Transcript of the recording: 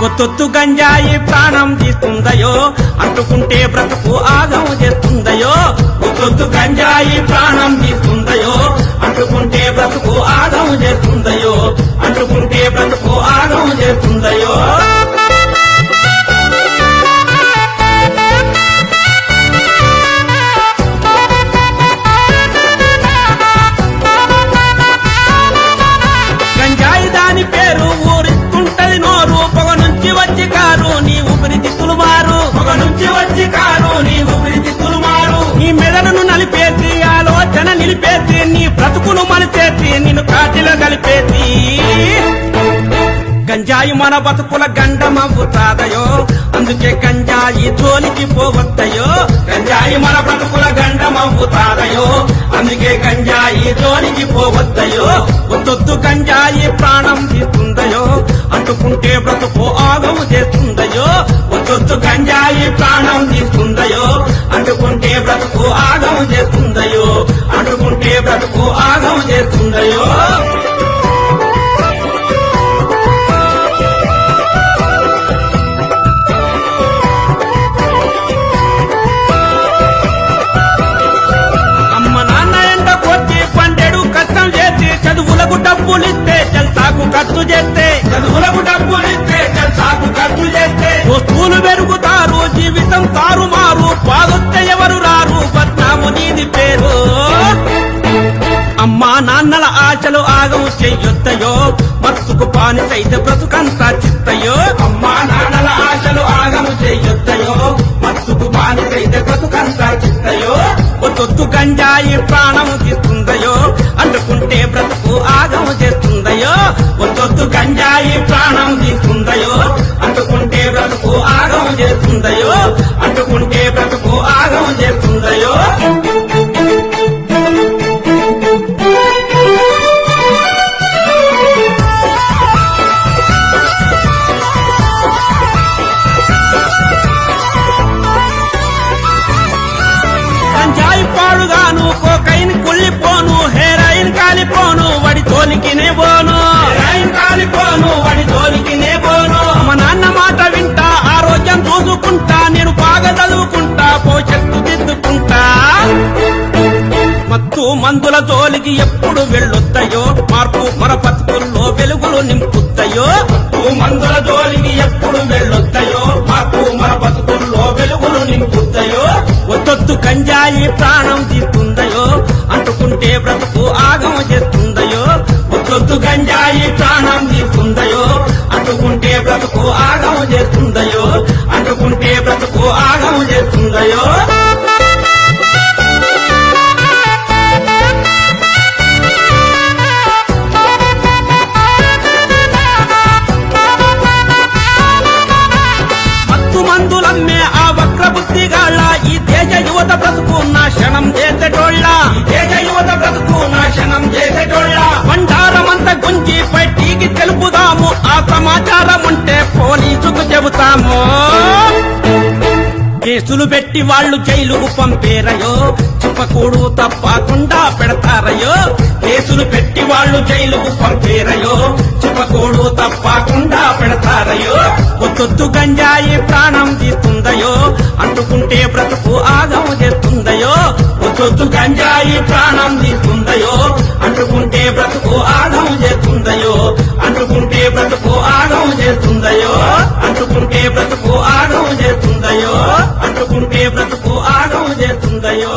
కొత్తొత్తు గంజాయి ప్రాణం తీస్తుందయో, అంటుకుంటే బ్రతుకు ఆగం చేస్తుందయో. కొత్తొత్తు గంజాయి ప్రాణం తీస్తుందయో, అంటుకుంటే బ్రతుకు ఆగం చేస్తుందయో, అంటుకుంటే బ్రతుకు ఆగం చేస్తుందయో. గంజాయి దాని పేరు ఊరిస్తుంటది నోరు, పొగ నుంచి వచ్చి కారు నీ ఊపిరితిత్తులు మారు, పొగ నుంచి వచ్చి కారు నీ ఊపిరితిత్తులు మారు. నీ మెదడును నలిపేసి ఆలోచన నిలిపేసి, నీ బ్రతుకును మలిచేసి నిన్ను కాటిలో కలిపేసి. గంజాయి మన బతుకుల గండమవుతాదయో, అందుకే గంజాయి జోలికి పోవద్దయో. గంజాయి మన బ్రతుకుల గండమవుతాదయో, అందుకే గంజాయి జోలికి పోవద్దయో. ఒత్తొత్తు గంజాయి ప్రాణం తీస్తుందయో, అంటుకుంటే బ్రతుకు ఆగము చేస్తుందయో. ఒత్తొత్తు గంజాయి ప్రాణం తీస్తుందయో, అంటుకుంటే బ్రతుకు ఆగము చేస్తుందయో, అంటుకుంటే బ్రతుకు ఆగము చేస్తుందయో. చదువులకు డబ్బులిస్తే జల్సాకు ఖర్చు చేస్తే, చదువులకు డబ్బులిస్తే జల్సాకు ఖర్చు చేస్తే, వస్తువులు పెరుగుతారు జీవితం తారుమారు, బాగొస్తే ఎవరు రారు బద్నాము నీది పేరు. అమ్మా నాన్నల ఆశలు ఆగం చెయ్యొద్దయో, మత్తుకు పానిసైతే బ్రతుకంతా చిత్తయో. అమ్మా నాన్నల ఆశలు ఆగము చెయ్యొద్దయో, మత్తుకు పానిసైతే బ్రతుకంతా చిత్తయో. ఒత్తొత్తు గంజాయి ప్రాణము తీస్తుందయో, అంటుకుంటే బ్రతుకు ఆగము చేస్తుందయో. ఒత్తొత్తు గంజాయి ప్రాణం తీస్తుందయో, అంటుకుంటే బ్రతుకు ఆగము చేస్తుందయో, అంటుకుంటే బ్రతుకు ఆగము చేస్తుందయో. గంజాయి పాడుగాను కోకైన్ కుళ్ళిపోను, హెరాయిన్ కాలిపోను వడి తోలికినే పోను, హెరాయిన్ కాలిపోను వడి తోలికినే పోను. మా నాన్న మాట వింటా ఆరోగ్యం చూసుకుంటా, నేను బాగా చదువుకుంటా భవిష్యత్తు దిద్దుకుంటా. మత్తు మందుల జోలికి ఎప్పుడు వెళ్ళొద్దయో, మార్పు మన బతుకుల్లో వెలుగులు నింపుద్దయో. మత్తు మందుల జోలికి ఎప్పుడు వెళ్ళొద్దయో, మార్పు మన బతుకుల్లో వెలుగులు నింపుద్దయో. ఒత్తొత్తు గంజాయి ప్రాణం తీస్తుందయో, అంటుకుంటే బ్రతుకు ఆగమ చేస్తుందయో. ఒత్తొత్తు గంజాయి ప్రాణం తీస్తుందయో, అంటుకుంటే బ్రతుకు ఆగమ చేస్తుందయో, అంటుకుంటే బ్రతుకు ఆగమ చేస్తుందయో. మందులమ్మే ఆ వక్ర బుద్ధిగాళ్ళ ఈ దేశ యువత బ్రతుకు నాశనం చేసేటోళ్ళ, ఈ దేశ యువత బ్రతుకు నాశనం చేసేటోళ్ళ. బండారమంతా గుంజి బయటికి తెలుపుదాము, ఆ సమాచారం ఉంటే పోలీసుకు చెబుతాము. కేసులు పెట్టి వాళ్ళు జైలుకు పంపేరయో, చెప్పకూడు తప్పకుండా పెడతారయో. కేసులు పెట్టి వాళ్ళు జైలుకు పంపేరయో, చెప్పకూడు తప్పకుండా పెడతారయో. ఒత్తొత్తు గంజాయి ప్రాణం తీస్తుందయో, అంటుకుంటే బ్రతుకు ఆగం చేస్తుందయో. ఒత్తొత్తు గంజాయి ప్రాణం తీస్తుందయో, అంటుకుంటే బ్రతుకు ఆగం చేస్తుందయో, అంటుకుంటే బ్రతుకు ఆగం చేస్తుందయో, అంటుకుంటే బ్రతుకు ఆగం చేస్తుందయో, అంటుకుంటే బ్రతుకు ఆగం చేస్తుందయో.